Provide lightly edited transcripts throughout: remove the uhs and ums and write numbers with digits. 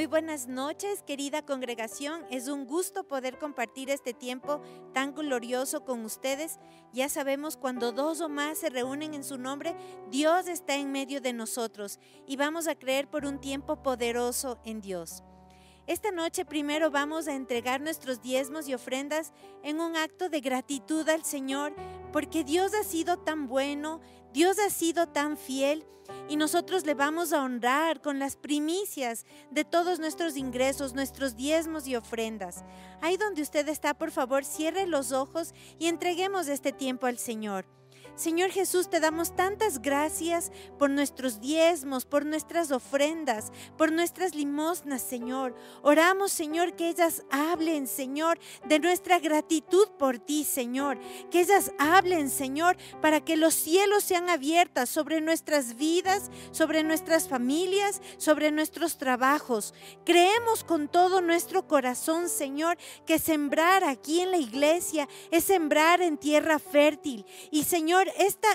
Muy buenas noches, querida congregación. Es un gusto poder compartir este tiempo tan glorioso con ustedes. Ya sabemos, cuando dos o más se reúnen en su nombre, Dios está en medio de nosotros y vamos a creer por un tiempo poderoso en Dios. Esta noche primero vamos a entregar nuestros diezmos y ofrendas en un acto de gratitud al Señor, porque Dios ha sido tan bueno, Dios ha sido tan fiel, y nosotros le vamos a honrar con las primicias de todos nuestros ingresos, nuestros diezmos y ofrendas. Ahí donde usted está, por favor, cierre los ojos y entreguemos este tiempo al Señor. Señor Jesús, te damos tantas gracias por nuestros diezmos, por nuestras ofrendas, por nuestras limosnas, Señor. Oramos, Señor, que ellas hablen, Señor, de nuestra gratitud por ti, Señor. Que ellas hablen, Señor, para que los cielos sean abiertos sobre nuestras vidas, sobre nuestras familias, sobre nuestros trabajos. Creemos con todo nuestro corazón, Señor, que sembrar aquí en la iglesia es sembrar en tierra fértil. Y, Señor,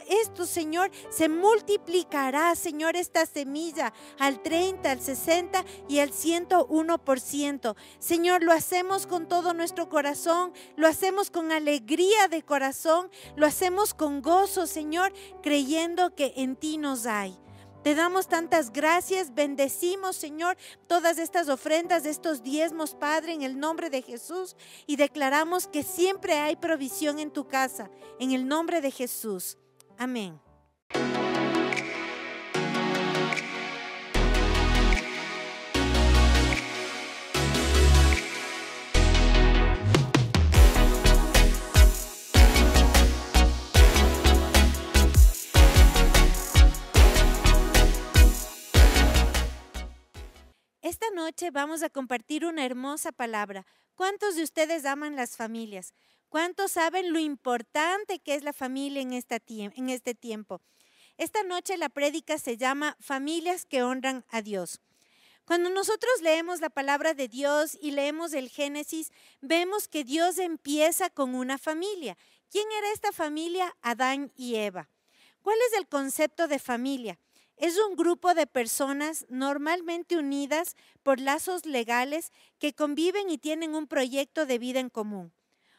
esto, Señor, se multiplicará, Señor, esta semilla al 30, al 60 y al 101%. Señor, lo hacemos con todo nuestro corazón, lo hacemos con alegría de corazón, lo hacemos con gozo, Señor, creyendo que en ti nos hay. Te damos tantas gracias, bendecimos, Señor, todas estas ofrendas, estos diezmos, Padre, en el nombre de Jesús, y declaramos que siempre hay provisión en tu casa, en el nombre de Jesús. Amén. Esta noche vamos a compartir una hermosa palabra. ¿Cuántos de ustedes aman las familias? ¿Cuántos saben lo importante que es la familia en este tiempo? Esta noche la prédica se llama Familias que honran a Dios. Cuando nosotros leemos la palabra de Dios y leemos el Génesis, vemos que Dios empieza con una familia. ¿Quién era esta familia? Adán y Eva. ¿Cuál es el concepto de familia? Es un grupo de personas normalmente unidas por lazos legales que conviven y tienen un proyecto de vida en común.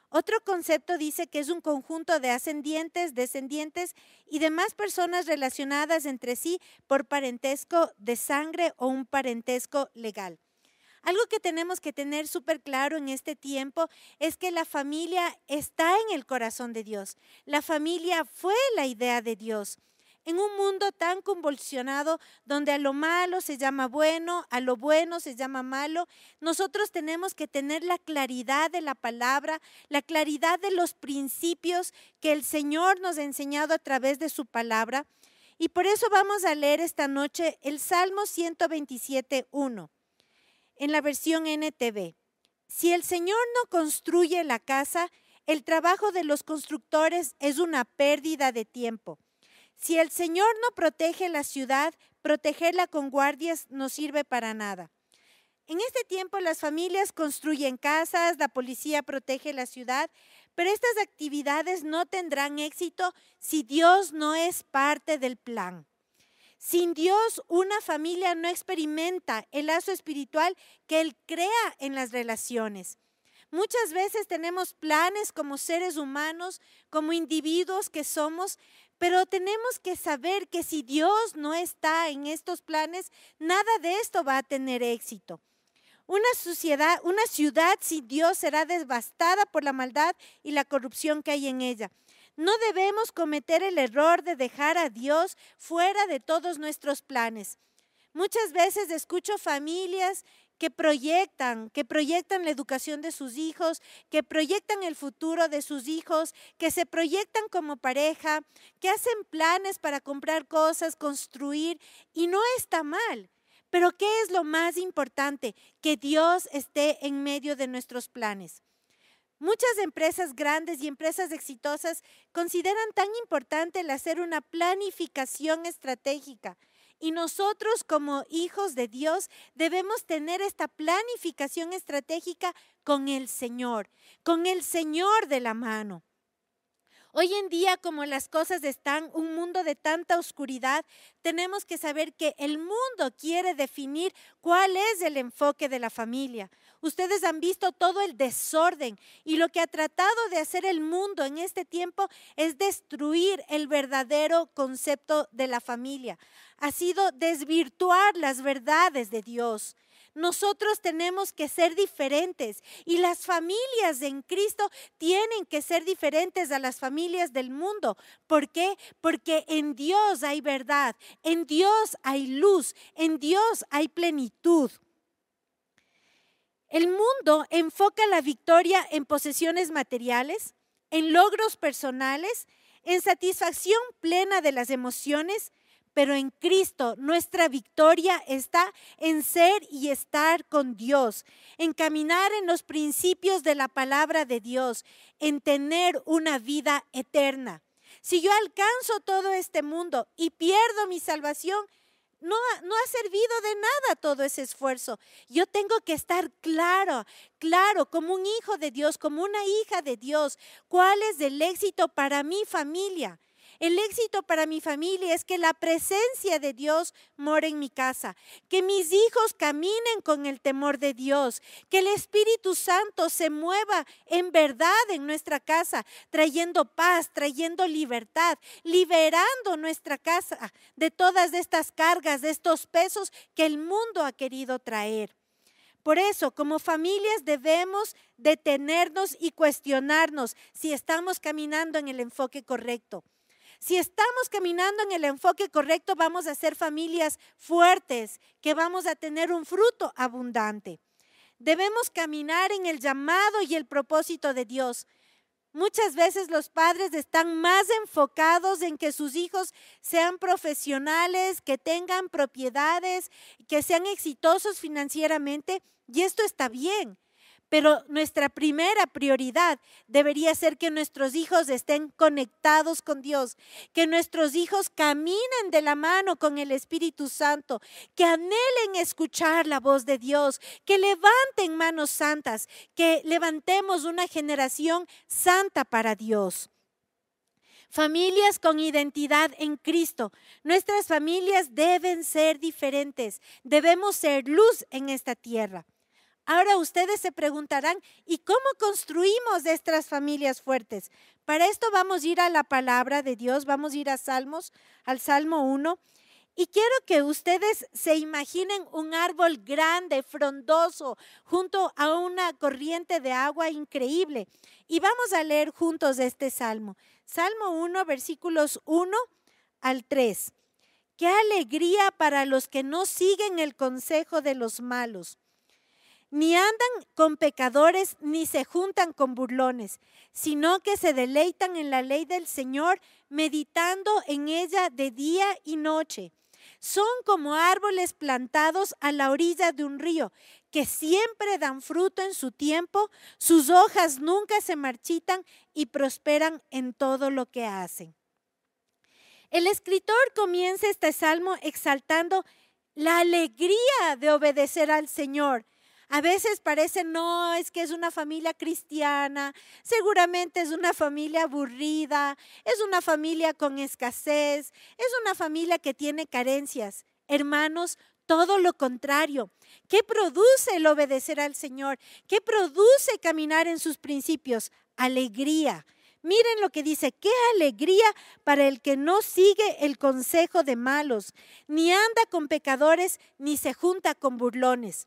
Otro concepto dice que es un conjunto de ascendientes, descendientes y demás personas relacionadas entre sí por parentesco de sangre o un parentesco legal. Algo que tenemos que tener súper claro en este tiempo es que la familia está en el corazón de Dios. La familia fue la idea de Dios. En un mundo tan convulsionado, donde a lo malo se llama bueno, a lo bueno se llama malo, nosotros tenemos que tener la claridad de la palabra, la claridad de los principios que el Señor nos ha enseñado a través de su palabra. Y por eso vamos a leer esta noche el Salmo 127:1, en la versión NTV. Si el Señor no construye la casa, el trabajo de los constructores es una pérdida de tiempo. Si el Señor no protege la ciudad, protegerla con guardias no sirve para nada. En este tiempo las familias construyen casas, la policía protege la ciudad, pero estas actividades no tendrán éxito si Dios no es parte del plan. Sin Dios, una familia no experimenta el lazo espiritual que Él crea en las relaciones. Muchas veces tenemos planes como seres humanos, como individuos que somos, pero tenemos que saber que si Dios no está en estos planes, nada de esto va a tener éxito. Una ciudad sin Dios será devastada por la maldad y la corrupción que hay en ella. No debemos cometer el error de dejar a Dios fuera de todos nuestros planes. Muchas veces escucho familias que proyectan la educación de sus hijos, que proyectan el futuro de sus hijos, que se proyectan como pareja, que hacen planes para comprar cosas, construir, y no está mal. Pero ¿qué es lo más importante? Que Dios esté en medio de nuestros planes. Muchas empresas grandes y empresas exitosas consideran tan importante el hacer una planificación estratégica. Y nosotros como hijos de Dios debemos tener esta planificación estratégica con el Señor de la mano. Hoy en día, como las cosas están, un mundo de tanta oscuridad, tenemos que saber que el mundo quiere definir cuál es el enfoque de la familia. Ustedes han visto todo el desorden y lo que ha tratado de hacer el mundo en este tiempo es destruir el verdadero concepto de la familia. Ha sido desvirtuar las verdades de Dios. Nosotros tenemos que ser diferentes y las familias en Cristo tienen que ser diferentes a las familias del mundo. ¿Por qué? Porque en Dios hay verdad, en Dios hay luz, en Dios hay plenitud. El mundo enfoca la victoria en posesiones materiales, en logros personales, en satisfacción plena de las emociones, pero en Cristo nuestra victoria está en ser y estar con Dios, en caminar en los principios de la palabra de Dios, en tener una vida eterna. Si yo alcanzo todo este mundo y pierdo mi salvación, no ha servido de nada todo ese esfuerzo. Yo tengo que estar claro, como un hijo de Dios, como una hija de Dios, cuál es el éxito para mi familia. El éxito para mi familia es que la presencia de Dios more en mi casa, que mis hijos caminen con el temor de Dios, que el Espíritu Santo se mueva en verdad en nuestra casa, trayendo paz, trayendo libertad, liberando nuestra casa de todas estas cargas, de estos pesos que el mundo ha querido traer. Por eso, como familias debemos detenernos y cuestionarnos si estamos caminando en el enfoque correcto. Si estamos caminando en el enfoque correcto, vamos a ser familias fuertes, que vamos a tener un fruto abundante. Debemos caminar en el llamado y el propósito de Dios. Muchas veces los padres están más enfocados en que sus hijos sean profesionales, que tengan propiedades, que sean exitosos financieramente, y esto está bien. Pero nuestra primera prioridad debería ser que nuestros hijos estén conectados con Dios, que nuestros hijos caminen de la mano con el Espíritu Santo, que anhelen escuchar la voz de Dios, que levanten manos santas, que levantemos una generación santa para Dios. Familias con identidad en Cristo. Nuestras familias deben ser diferentes, debemos ser luz en esta tierra. Ahora ustedes se preguntarán, ¿y cómo construimos estas familias fuertes? Para esto vamos a ir a la palabra de Dios, vamos a ir a Salmos, al Salmo 1. Y quiero que ustedes se imaginen un árbol grande, frondoso, junto a una corriente de agua increíble. Y vamos a leer juntos este Salmo. Salmo 1, versículos 1 al 3. ¡Qué alegría para los que no siguen el consejo de los malos! Ni andan con pecadores, ni se juntan con burlones, sino que se deleitan en la ley del Señor, meditando en ella de día y noche. Son como árboles plantados a la orilla de un río, que siempre dan fruto en su tiempo, sus hojas nunca se marchitan y prosperan en todo lo que hacen. El escritor comienza este salmo exaltando la alegría de obedecer al Señor. A veces parece, no, es que es una familia cristiana, seguramente es una familia aburrida, es una familia con escasez, es una familia que tiene carencias. Hermanos, todo lo contrario. ¿Qué produce el obedecer al Señor? ¿Qué produce caminar en sus principios? Alegría. Miren lo que dice, qué alegría para el que no sigue el consejo de malos, ni anda con pecadores, ni se junta con burlones.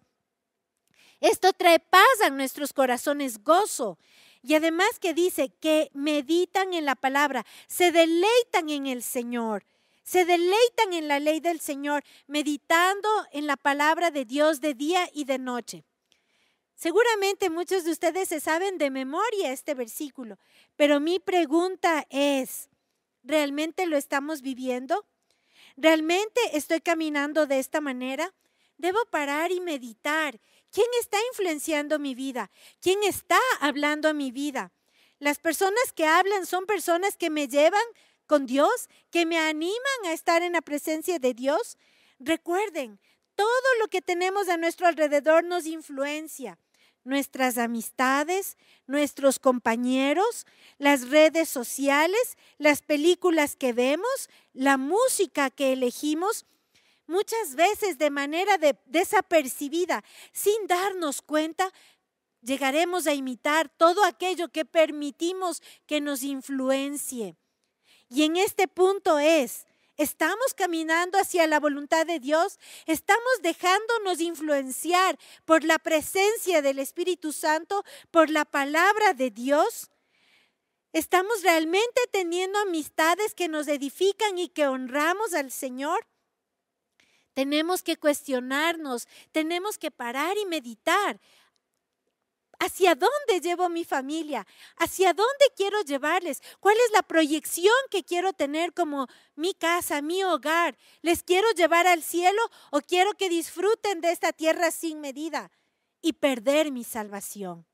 Esto trae paz a nuestros corazones, gozo. Y además que dice que meditan en la palabra, se deleitan en el Señor, se deleitan en la ley del Señor, meditando en la palabra de Dios de día y de noche. Seguramente muchos de ustedes se saben de memoria este versículo, pero mi pregunta es, ¿realmente lo estamos viviendo? ¿Realmente estoy caminando de esta manera? Debo parar y meditar. ¿Quién está influenciando mi vida? ¿Quién está hablando a mi vida? Las personas que hablan son personas que me llevan con Dios, que me animan a estar en la presencia de Dios. Recuerden, todo lo que tenemos a nuestro alrededor nos influencia. nuestras amistades, nuestros compañeros, las redes sociales, las películas que vemos, la música que elegimos, muchas veces de manera desapercibida, sin darnos cuenta, llegaremos a imitar todo aquello que permitimos que nos influencie. Y en este punto ¿estamos caminando hacia la voluntad de Dios? ¿Estamos dejándonos influenciar por la presencia del Espíritu Santo, por la palabra de Dios? ¿Estamos realmente teniendo amistades que nos edifican y que honramos al Señor? Tenemos que cuestionarnos, tenemos que parar y meditar. ¿Hacia dónde llevo mi familia? ¿Hacia dónde quiero llevarles? ¿Cuál es la proyección que quiero tener como mi casa, mi hogar? ¿Les quiero llevar al cielo o quiero que disfruten de esta tierra sin medida y perder mi salvación?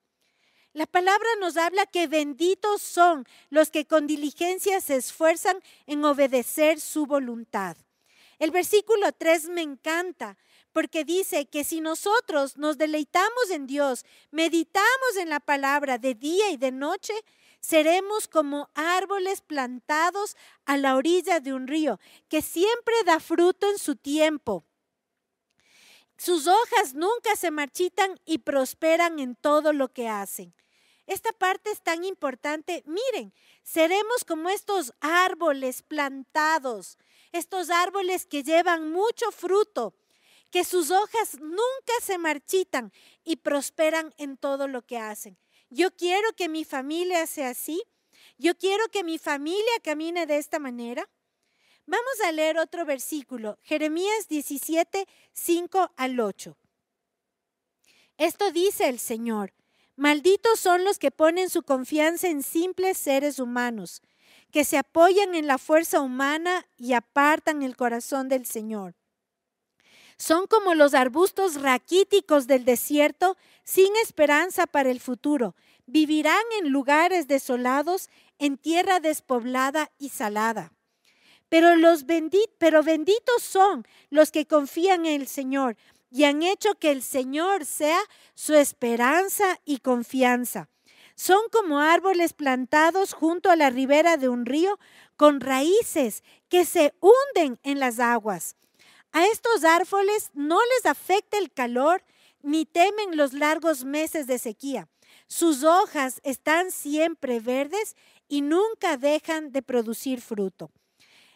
La palabra nos habla que benditos son los que con diligencia se esfuerzan en obedecer su voluntad. El versículo 3 me encanta, porque dice que si nosotros nos deleitamos en Dios, meditamos en la palabra de día y de noche, seremos como árboles plantados a la orilla de un río, que siempre da fruto en su tiempo. Sus hojas nunca se marchitan y prosperan en todo lo que hacen. Esta parte es tan importante. Miren, seremos como estos árboles plantados, estos árboles que llevan mucho fruto, que sus hojas nunca se marchitan y prosperan en todo lo que hacen. Yo quiero que mi familia sea así. Yo quiero que mi familia camine de esta manera. Vamos a leer otro versículo, Jeremías 17, 5 al 8. Esto dice el Señor: malditos son los que ponen su confianza en simples seres humanos, que se apoyan en la fuerza humana y apartan el corazón del Señor. Son como los arbustos raquíticos del desierto, sin esperanza para el futuro. Vivirán en lugares desolados, en tierra despoblada y salada. Pero benditos son los que confían en el Señor y han hecho que el Señor sea su esperanza y confianza. Son como árboles plantados junto a la ribera de un río, con raíces que se hunden en las aguas. A estos árboles no les afecta el calor, ni temen los largos meses de sequía. Sus hojas están siempre verdes y nunca dejan de producir fruto.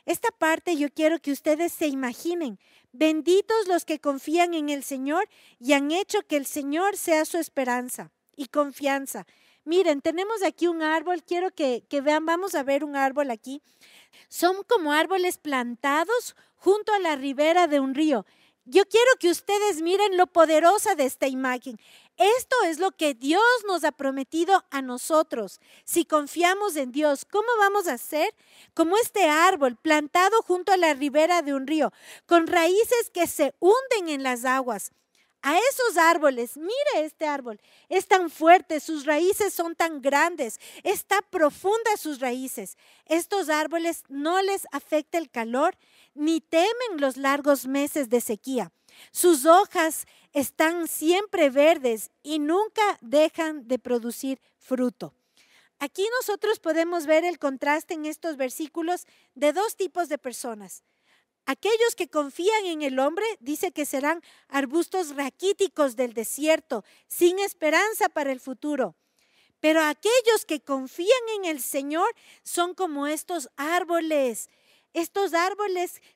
Esta parte yo quiero que ustedes se imaginen. Benditos los que confían en el Señor y han hecho que el Señor sea su esperanza y confianza. Miren, tenemos aquí un árbol, quiero que vean, vamos a ver un árbol aquí. Son como árboles plantados junto a la ribera de un río. Yo quiero que ustedes miren lo poderosa de esta imagen. Esto es lo que Dios nos ha prometido a nosotros. Si confiamos en Dios, ¿cómo vamos a ser? Como este árbol plantado junto a la ribera de un río, con raíces que se hunden en las aguas. A esos árboles, mire este árbol, es tan fuerte, sus raíces son tan grandes, está profunda sus raíces. Estos árboles no les afecta el calor, ni temen los largos meses de sequía. Sus hojas están siempre verdes y nunca dejan de producir fruto. Aquí nosotros podemos ver el contraste en estos versículos de dos tipos de personas. Aquellos que confían en el hombre, dice que serán arbustos raquíticos del desierto, sin esperanza para el futuro. Pero aquellos que confían en el Señor son como estos árboles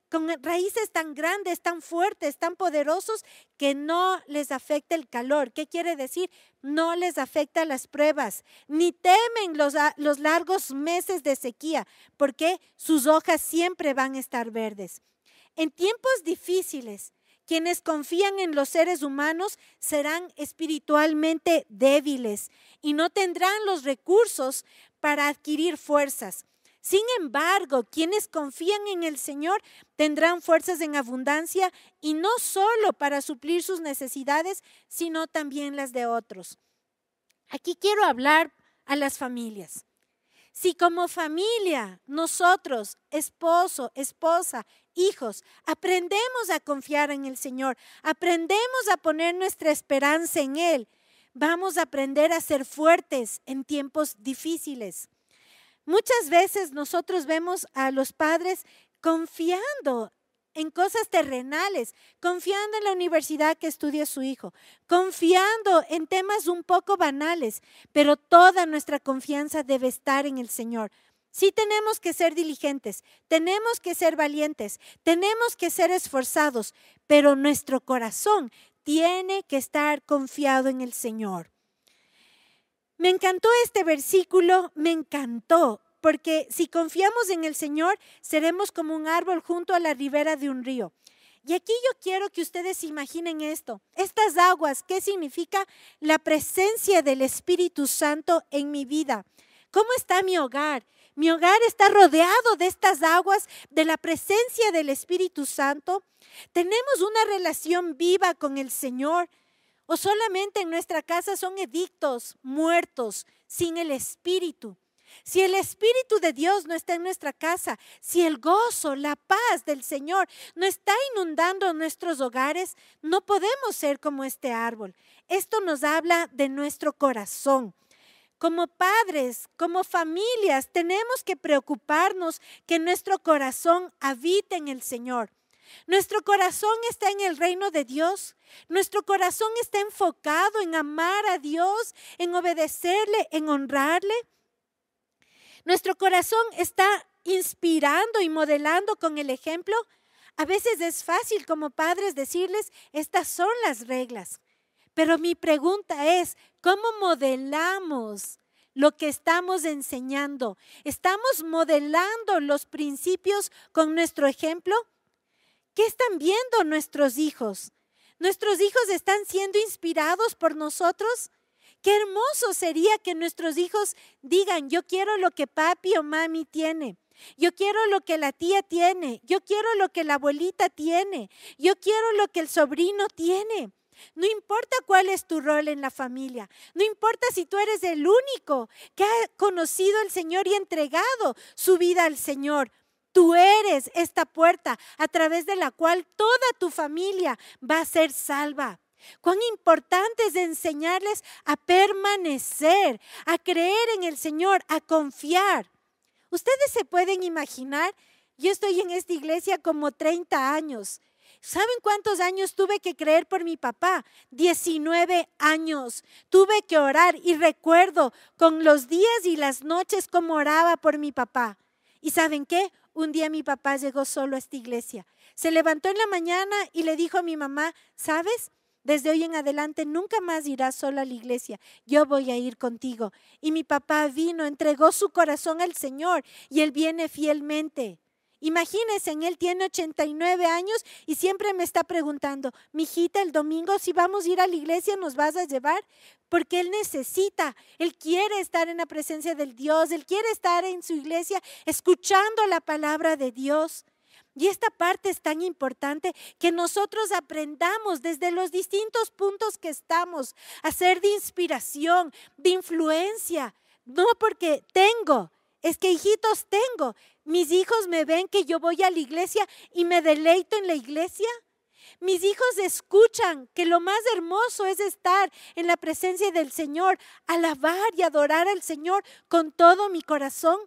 con raíces tan grandes, tan fuertes, tan poderosos, que no les afecta el calor. ¿Qué quiere decir? No les afecta las pruebas, ni temen los largos meses de sequía, porque sus hojas siempre van a estar verdes. En tiempos difíciles, quienes confían en los seres humanos serán espiritualmente débiles y no tendrán los recursos para adquirir fuerzas. Sin embargo, quienes confían en el Señor tendrán fuerzas en abundancia y no solo para suplir sus necesidades, sino también las de otros. Aquí quiero hablar a las familias. Si como familia, nosotros, esposo, esposa, hijos, aprendemos a confiar en el Señor, aprendemos a poner nuestra esperanza en Él, Vamos a aprender a ser fuertes en tiempos difíciles. Muchas veces nosotros vemos a los padres confiando en cosas terrenales, confiando en la universidad que estudia su hijo, confiando en temas un poco banales, pero toda nuestra confianza debe estar en el Señor. Sí tenemos que ser diligentes, tenemos que ser valientes, tenemos que ser esforzados, pero nuestro corazón tiene que estar confiado en el Señor. Me encantó este versículo, me encantó, porque si confiamos en el Señor, seremos como un árbol junto a la ribera de un río. Y aquí yo quiero que ustedes imaginen esto. Estas aguas, ¿qué significa? La presencia del Espíritu Santo en mi vida. ¿Cómo está mi hogar? Mi hogar está rodeado de estas aguas, de la presencia del Espíritu Santo. ¿Tenemos una relación viva con el Señor? ¿O solamente en nuestra casa son edictos, muertos, sin el Espíritu? Si el Espíritu de Dios no está en nuestra casa, si el gozo, la paz del Señor no está inundando nuestros hogares, no podemos ser como este árbol. Esto nos habla de nuestro corazón. Como padres, como familias, tenemos que preocuparnos que nuestro corazón habite en el Señor. Nuestro corazón está en el reino de Dios. Nuestro corazón está enfocado en amar a Dios, en obedecerle, en honrarle. Nuestro corazón está inspirando y modelando con el ejemplo. A veces es fácil como padres decirles, estas son las reglas. Pero mi pregunta es, ¿cómo modelamos lo que estamos enseñando? ¿Estamos modelando los principios con nuestro ejemplo? ¿Qué están viendo nuestros hijos? ¿Nuestros hijos están siendo inspirados por nosotros? Qué hermoso sería que nuestros hijos digan, yo quiero lo que papi o mami tiene. Yo quiero lo que la tía tiene. Yo quiero lo que la abuelita tiene. Yo quiero lo que el sobrino tiene. No importa cuál es tu rol en la familia. No importa si tú eres el único que ha conocido al Señor y entregado su vida al Señor. Tú eres esta puerta a través de la cual toda tu familia va a ser salva. Cuán importante es enseñarles a permanecer, a creer en el Señor, a confiar. Ustedes se pueden imaginar, yo estoy en esta iglesia como 30 años. ¿Saben cuántos años tuve que creer por mi papá? 19 años. Tuve que orar y recuerdo con los días y las noches cómo oraba por mi papá. ¿Y saben qué? Un día mi papá llegó solo a esta iglesia. Se levantó en la mañana y le dijo a mi mamá, ¿sabes? Desde hoy en adelante nunca más irás solo a la iglesia, yo voy a ir contigo. Y mi papá vino, entregó su corazón al Señor y él viene fielmente. Imagínense, él tiene 89 años y siempre me está preguntando, mijita, el domingo si vamos a ir a la iglesia nos vas a llevar, porque él necesita, él quiere estar en la presencia del Dios, él quiere estar en su iglesia escuchando la palabra de Dios. Y esta parte es tan importante que nosotros aprendamos desde los distintos puntos que estamos a ser de inspiración, de influencia. No porque tengo, es que hijitos tengo. Mis hijos me ven que yo voy a la iglesia y me deleito en la iglesia. Mis hijos escuchan que lo más hermoso es estar en la presencia del Señor, alabar y adorar al Señor con todo mi corazón.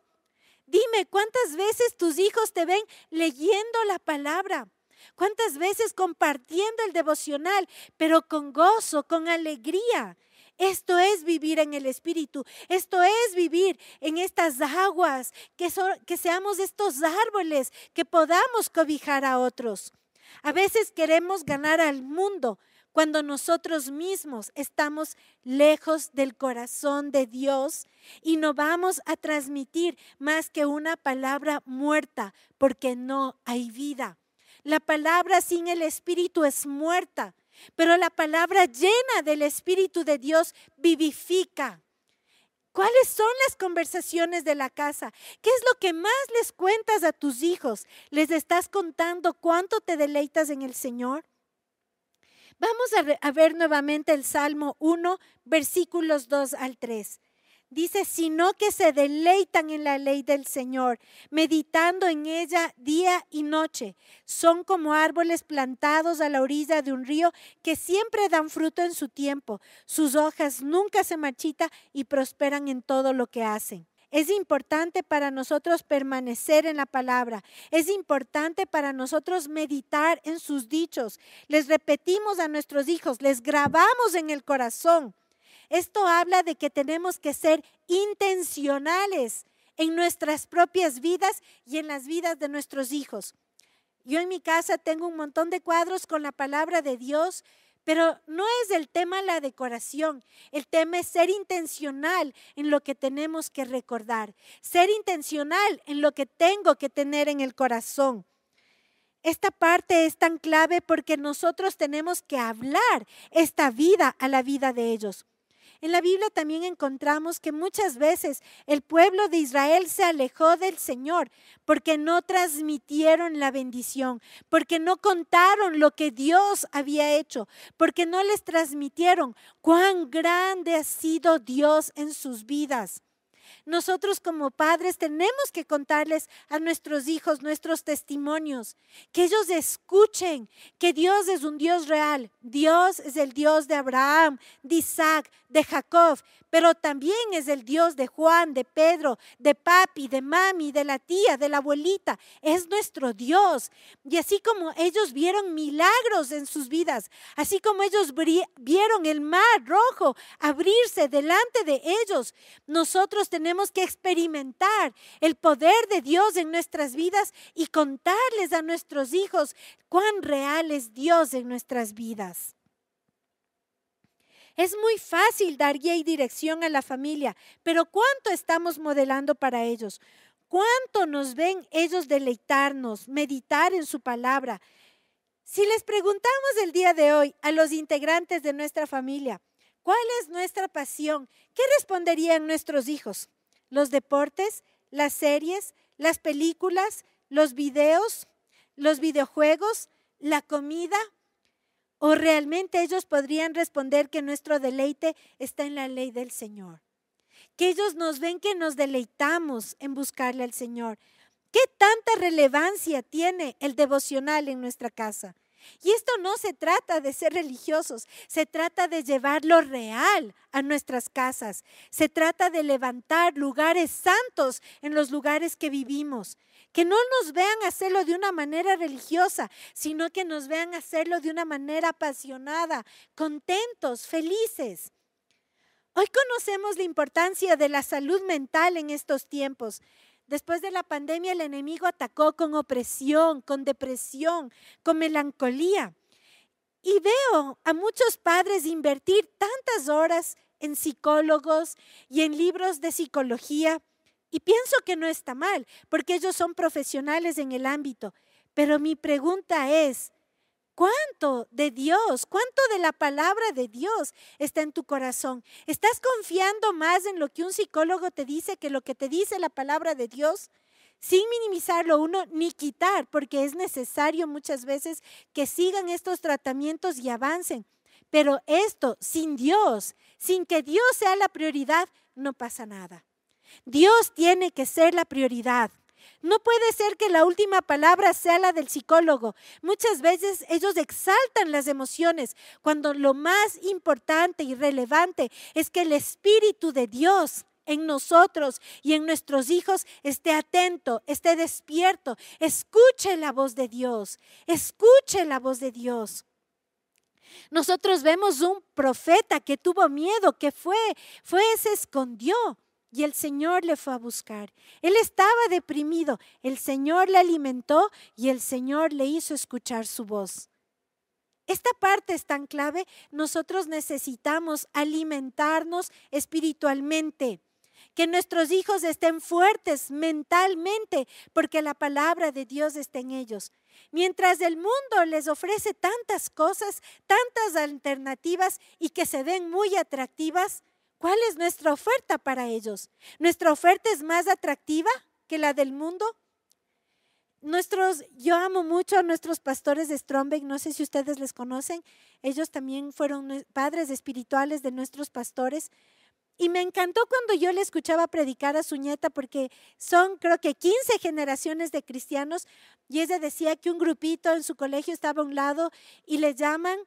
Dime, ¿cuántas veces tus hijos te ven leyendo la palabra? ¿Cuántas veces compartiendo el devocional, pero con gozo, con alegría? Esto es vivir en el Espíritu. Esto es vivir en estas aguas, que seamos estos árboles, que podamos cobijar a otros. A veces queremos ganar al mundo cuando nosotros mismos estamos lejos del corazón de Dios y no vamos a transmitir más que una palabra muerta, porque no hay vida. La palabra sin el Espíritu es muerta, pero la palabra llena del Espíritu de Dios vivifica. ¿Cuáles son las conversaciones de la casa? ¿Qué es lo que más les cuentas a tus hijos? ¿Les estás contando cuánto te deleitas en el Señor? Vamos a ver nuevamente el Salmo 1, versículos 2 al 3. Dice, sino que se deleitan en la ley del Señor, meditando en ella día y noche. Son como árboles plantados a la orilla de un río que siempre dan fruto en su tiempo. Sus hojas nunca se marchitan y prosperan en todo lo que hacen. Es importante para nosotros permanecer en la palabra. Es importante para nosotros meditar en sus dichos. Les repetimos a nuestros hijos, les grabamos en el corazón. Esto habla de que tenemos que ser intencionales en nuestras propias vidas y en las vidas de nuestros hijos. Yo en mi casa tengo un montón de cuadros con la palabra de Dios, pero no es el tema la decoración. El tema es ser intencional en lo que tenemos que recordar, ser intencional en lo que tengo que tener en el corazón. Esta parte es tan clave porque nosotros tenemos que hablar esta vida a la vida de ellos. En la Biblia también encontramos que muchas veces el pueblo de Israel se alejó del Señor porque no transmitieron la bendición, porque no contaron lo que Dios había hecho, porque no les transmitieron cuán grande ha sido Dios en sus vidas. Nosotros como padres tenemos que contarles a nuestros hijos nuestros testimonios, que ellos escuchen que Dios es un Dios real. Dios es el Dios de Abraham, de Isaac, de Jacob, pero también es el Dios de Juan, de Pedro, de papi, de mami, de la tía, de la abuelita. Es nuestro Dios. Y así como ellos vieron milagros en sus vidas, así como ellos vieron el mar rojo abrirse delante de ellos, nosotros tenemos que experimentar el poder de Dios en nuestras vidas y contarles a nuestros hijos cuán real es Dios en nuestras vidas. Es muy fácil dar guía y dirección a la familia, pero ¿cuánto estamos modelando para ellos? ¿Cuánto nos ven ellos deleitarnos, meditar en su palabra? Si les preguntamos el día de hoy a los integrantes de nuestra familia, ¿cuál es nuestra pasión? ¿Qué responderían nuestros hijos? ¿Los deportes, las series, las películas, los videos, los videojuegos, la comida? ¿O realmente ellos podrían responder que nuestro deleite está en la ley del Señor? Que ellos nos ven que nos deleitamos en buscarle al Señor. ¿Qué tanta relevancia tiene el devocional en nuestra casa? Y esto no se trata de ser religiosos, se trata de llevar lo real a nuestras casas. Se trata de levantar lugares santos en los lugares que vivimos. Que no nos vean hacerlo de una manera religiosa, sino que nos vean hacerlo de una manera apasionada, contentos, felices. Hoy conocemos la importancia de la salud mental en estos tiempos. Después de la pandemia, el enemigo atacó con opresión, con depresión, con melancolía. Y veo a muchos padres invertir tantas horas en psicólogos y en libros de psicología. Y pienso que no está mal, porque ellos son profesionales en el ámbito. Pero mi pregunta es, ¿cuánto de Dios, cuánto de la palabra de Dios está en tu corazón? ¿Estás confiando más en lo que un psicólogo te dice que lo que te dice la palabra de Dios? Sin minimizarlo uno ni quitar, porque es necesario muchas veces que sigan estos tratamientos y avancen. Pero esto, sin Dios, sin que Dios sea la prioridad, no pasa nada. Dios tiene que ser la prioridad. No puede ser que la última palabra sea la del psicólogo. Muchas veces ellos exaltan las emociones cuando lo más importante y relevante es que el Espíritu de Dios en nosotros y en nuestros hijos esté atento, esté despierto, escuche la voz de Dios, escuche la voz de Dios. Nosotros vemos un profeta que tuvo miedo, que se escondió. Y el Señor le fue a buscar. Él estaba deprimido. El Señor le alimentó y el Señor le hizo escuchar su voz. Esta parte es tan clave. Nosotros necesitamos alimentarnos espiritualmente. Que nuestros hijos estén fuertes mentalmente porque la palabra de Dios está en ellos. Mientras el mundo les ofrece tantas cosas, tantas alternativas y que se ven muy atractivas, ¿cuál es nuestra oferta para ellos? ¿Nuestra oferta es más atractiva que la del mundo? Yo amo mucho a nuestros pastores de Strombeck, no sé si ustedes les conocen, ellos también fueron padres espirituales de nuestros pastores. Y me encantó cuando yo le escuchaba predicar a su nieta, porque son creo que 15 generaciones de cristianos, y ella decía que un grupito en su colegio estaba a un lado y le llaman,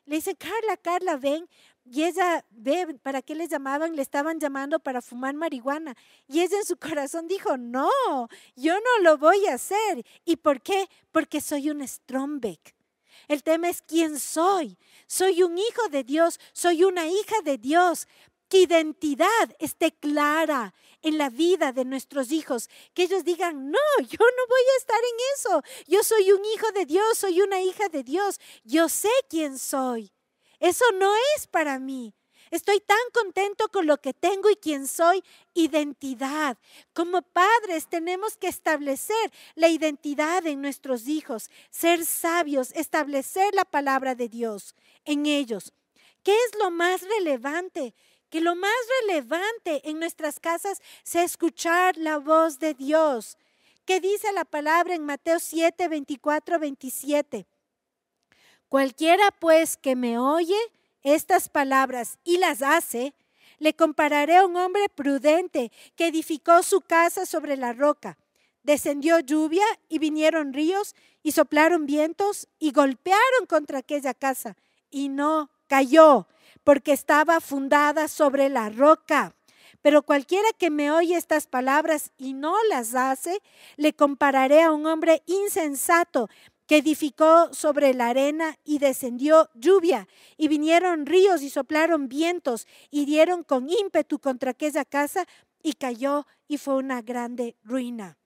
le dicen, Carla, Carla, ven. Y ella ve, ¿para qué les llamaban? Le estaban llamando para fumar marihuana. Y ella en su corazón dijo, no, yo no lo voy a hacer. ¿Y por qué? Porque soy un Strombeck. El tema es quién soy. Soy un hijo de Dios, soy una hija de Dios. Que identidad esté clara en la vida de nuestros hijos, que ellos digan, no, yo no voy a estar en eso, yo soy un hijo de Dios, soy una hija de Dios, yo sé quién soy, eso no es para mí. Estoy tan contento con lo que tengo y quién soy, identidad. Como padres tenemos que establecer la identidad en nuestros hijos, ser sabios, establecer la palabra de Dios en ellos. ¿Qué es lo más relevante? Que lo más relevante en nuestras casas sea escuchar la voz de Dios. ¿Qué dice la palabra en Mateo 7, 24, 27? Cualquiera pues que me oye estas palabras y las hace, le compararé a un hombre prudente que edificó su casa sobre la roca. Descendió lluvia y vinieron ríos y soplaron vientos y golpearon contra aquella casa y no cayó, porque estaba fundada sobre la roca. Pero cualquiera que me oye estas palabras y no las hace, le compararé a un hombre insensato que edificó sobre la arena y descendió lluvia y vinieron ríos y soplaron vientos y dieron con ímpetu contra aquella casa y cayó y fue una grande ruina.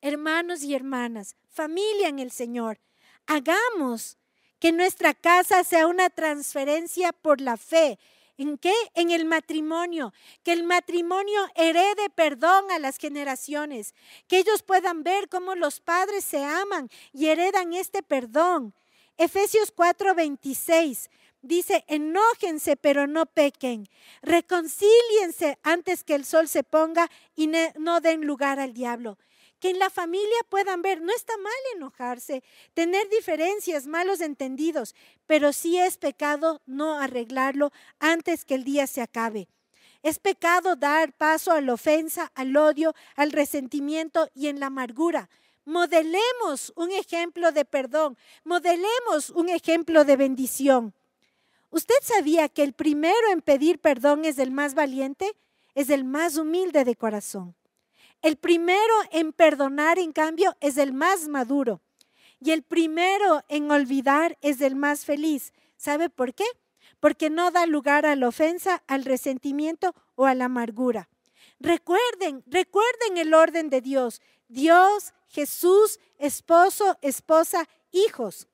Hermanos y hermanas, familia en el Señor, hagamos que nuestra casa sea una transferencia por la fe. ¿En qué? En el matrimonio. Que el matrimonio herede perdón a las generaciones. Que ellos puedan ver cómo los padres se aman y heredan este perdón. Efesios 4:26 dice, enójense pero no pequen. Reconcíliense antes que el sol se ponga y no den lugar al diablo. Que en la familia puedan ver, no está mal enojarse, tener diferencias, malos entendidos, pero sí es pecado no arreglarlo antes que el día se acabe. Es pecado dar paso a la ofensa, al odio, al resentimiento y en la amargura. Modelemos un ejemplo de perdón, modelemos un ejemplo de bendición. ¿Usted sabía que el primero en pedir perdón es el más valiente? Es el más humilde de corazón. El primero en perdonar, en cambio, es el más maduro. Y el primero en olvidar es el más feliz. ¿Sabe por qué? Porque no da lugar a la ofensa, al resentimiento o a la amargura. Recuerden el orden de Dios. Dios, Jesús, esposo, esposa, hijos.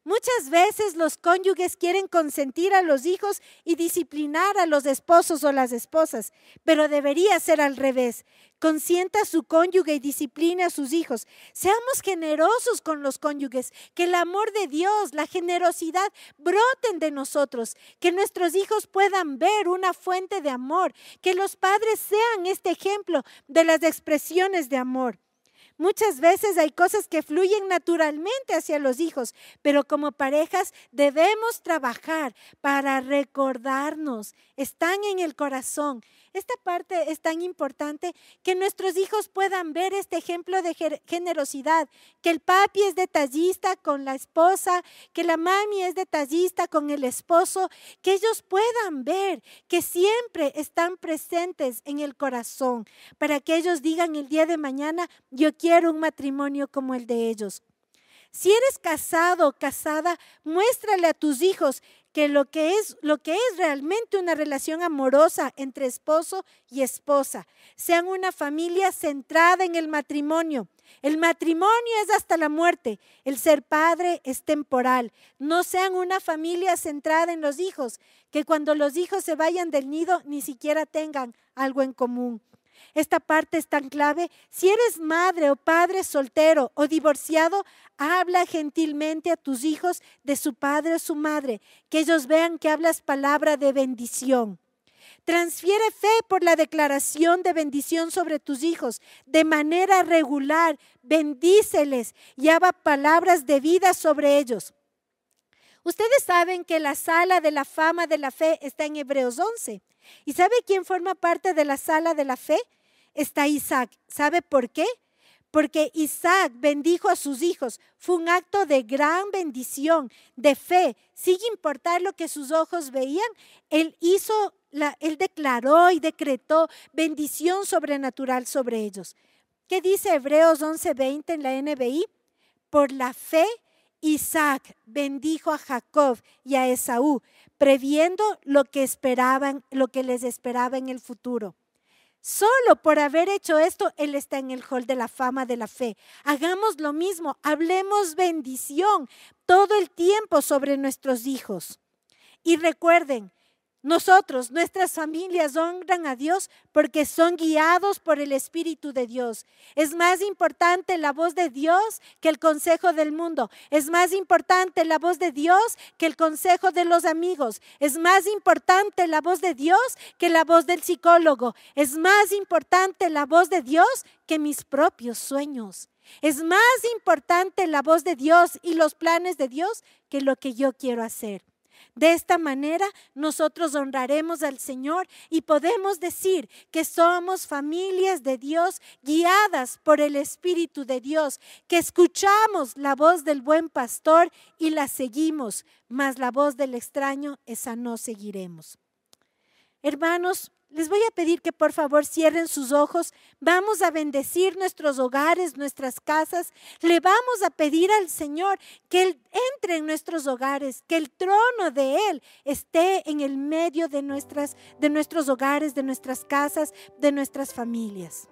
Muchas veces los cónyuges quieren consentir a los hijos y disciplinar a los esposos o las esposas, pero debería ser al revés. Consienta a su cónyuge y discipline a sus hijos. Seamos generosos con los cónyuges, que el amor de Dios, la generosidad broten de nosotros, que nuestros hijos puedan ver una fuente de amor, que los padres sean este ejemplo de las expresiones de amor. Muchas veces hay cosas que fluyen naturalmente hacia los hijos, pero como parejas debemos trabajar para recordarnos, están en el corazón. Esta parte es tan importante que nuestros hijos puedan ver este ejemplo de generosidad, que el papi es detallista con la esposa, que la mami es detallista con el esposo, que ellos puedan ver que siempre están presentes en el corazón, para que ellos digan el día de mañana, yo quiero un matrimonio como el de ellos. Si eres casado o casada, muéstrale a tus hijos que lo que es realmente una relación amorosa entre esposo y esposa. Sean una familia centrada en el matrimonio. El matrimonio es hasta la muerte. El ser padre es temporal. No sean una familia centrada en los hijos, que cuando los hijos se vayan del nido ni siquiera tengan algo en común. Esta parte es tan clave. Si eres madre o padre soltero o divorciado, habla gentilmente a tus hijos de su padre o su madre, que ellos vean que hablas palabra de bendición. Transfiere fe por la declaración de bendición sobre tus hijos de manera regular. Bendíceles y habla palabras de vida sobre ellos. Ustedes saben que la sala de la fama de la fe está en Hebreos 11. ¿Y sabe quién forma parte de la sala de la fe? Está Isaac. ¿Sabe por qué? Porque Isaac bendijo a sus hijos. Fue un acto de gran bendición, de fe. Sin importar lo que sus ojos veían, él declaró y decretó bendición sobrenatural sobre ellos. ¿Qué dice Hebreos 11:20 en la NBI? Por la fe, Isaac bendijo a Jacob y a Esaú, previendo lo que les esperaba en el futuro. Solo por haber hecho esto, él está en el hall de la fama de la fe. Hagamos lo mismo, hablemos bendición todo el tiempo sobre nuestros hijos. Y recuerden, nuestras familias honran a Dios porque son guiados por el Espíritu de Dios. Es más importante la voz de Dios que el consejo del mundo. Es más importante la voz de Dios que el consejo de los amigos. Es más importante la voz de Dios que la voz del psicólogo. Es más importante la voz de Dios que mis propios sueños. Es más importante la voz de Dios y los planes de Dios que lo que yo quiero hacer. De esta manera nosotros honraremos al Señor y podemos decir que somos familias de Dios guiadas por el Espíritu de Dios, que escuchamos la voz del buen pastor y la seguimos, mas la voz del extraño, esa no seguiremos. Hermanos, les voy a pedir que por favor cierren sus ojos. Vamos a bendecir nuestros hogares, nuestras casas. Le vamos a pedir al Señor que Él entre en nuestros hogares, que el trono de Él esté en el medio de nuestros hogares, de nuestras casas, de nuestras familias.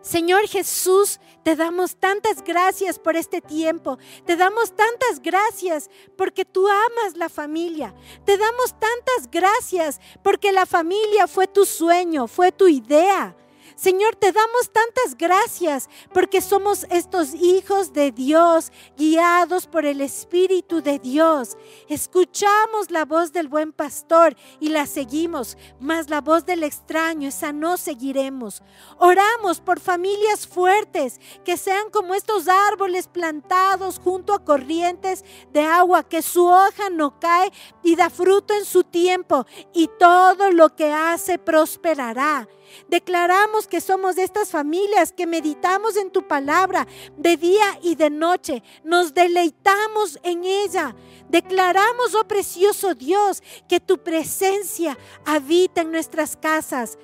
Señor Jesús, te damos tantas gracias por este tiempo. Te damos tantas gracias porque tú amas la familia. Te damos tantas gracias porque la familia fue tu sueño, fue tu idea. Señor, te damos tantas gracias porque somos estos hijos de Dios, guiados por el Espíritu de Dios. Escuchamos la voz del buen pastor y la seguimos, mas la voz del extraño, esa no seguiremos. Oramos por familias fuertes, que sean como estos árboles plantados junto a corrientes de agua, que su hoja no cae y da fruto en su tiempo, y todo lo que hace prosperará. Declaramos que somos de estas familias que meditamos en tu palabra de día y de noche. Nos deleitamos en ella. Declaramos, oh precioso Dios, que tu presencia habita en nuestras casas.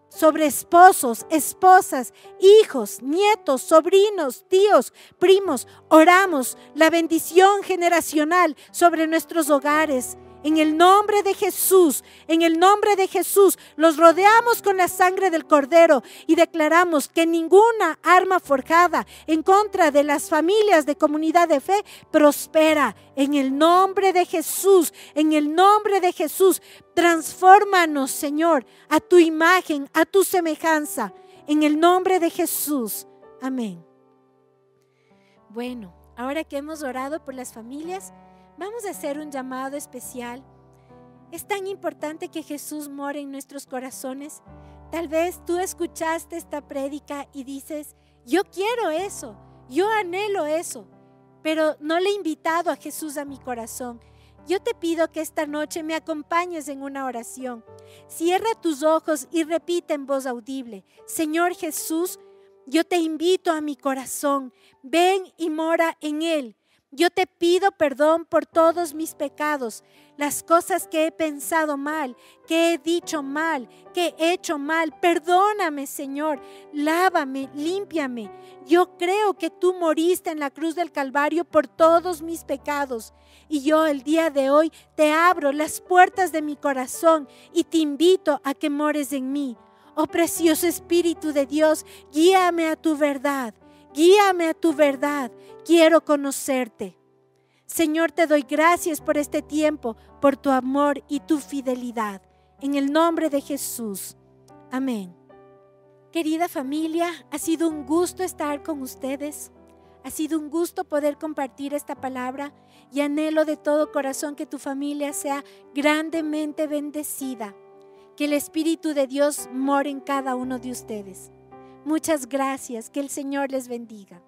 Sobre esposos, esposas, hijos, nietos, sobrinos, tíos, primos. Oramos la bendición generacional sobre nuestros hogares. En el nombre de Jesús, los rodeamos con la sangre del Cordero y declaramos que ninguna arma forjada en contra de las familias de Comunidad de Fe prospera. En el nombre de Jesús, transfórmanos, Señor, a tu imagen, a tu semejanza. En el nombre de Jesús. Amén. Bueno, ahora que hemos orado por las familias, vamos a hacer un llamado especial. Es tan importante que Jesús more en nuestros corazones. Tal vez tú escuchaste esta prédica y dices, yo quiero eso, yo anhelo eso, pero no le he invitado a Jesús a mi corazón. Yo te pido que esta noche me acompañes en una oración. Cierra tus ojos y repite en voz audible: Señor Jesús, yo te invito a mi corazón. Ven y mora en él. Yo te pido perdón por todos mis pecados, las cosas que he pensado mal, que he dicho mal, que he hecho mal. Perdóname, Señor, lávame, límpiame. Yo creo que tú moriste en la cruz del Calvario por todos mis pecados. Y yo el día de hoy te abro las puertas de mi corazón y te invito a que mores en mí. Oh precioso Espíritu de Dios, guíame a tu verdad. Guíame a tu verdad. Quiero conocerte. Señor, te doy gracias por este tiempo, por tu amor y tu fidelidad. En el nombre de Jesús. Amén. Querida familia, ha sido un gusto estar con ustedes. Ha sido un gusto poder compartir esta palabra y anhelo de todo corazón que tu familia sea grandemente bendecida. Que el Espíritu de Dios more en cada uno de ustedes. Muchas gracias. Que el Señor les bendiga.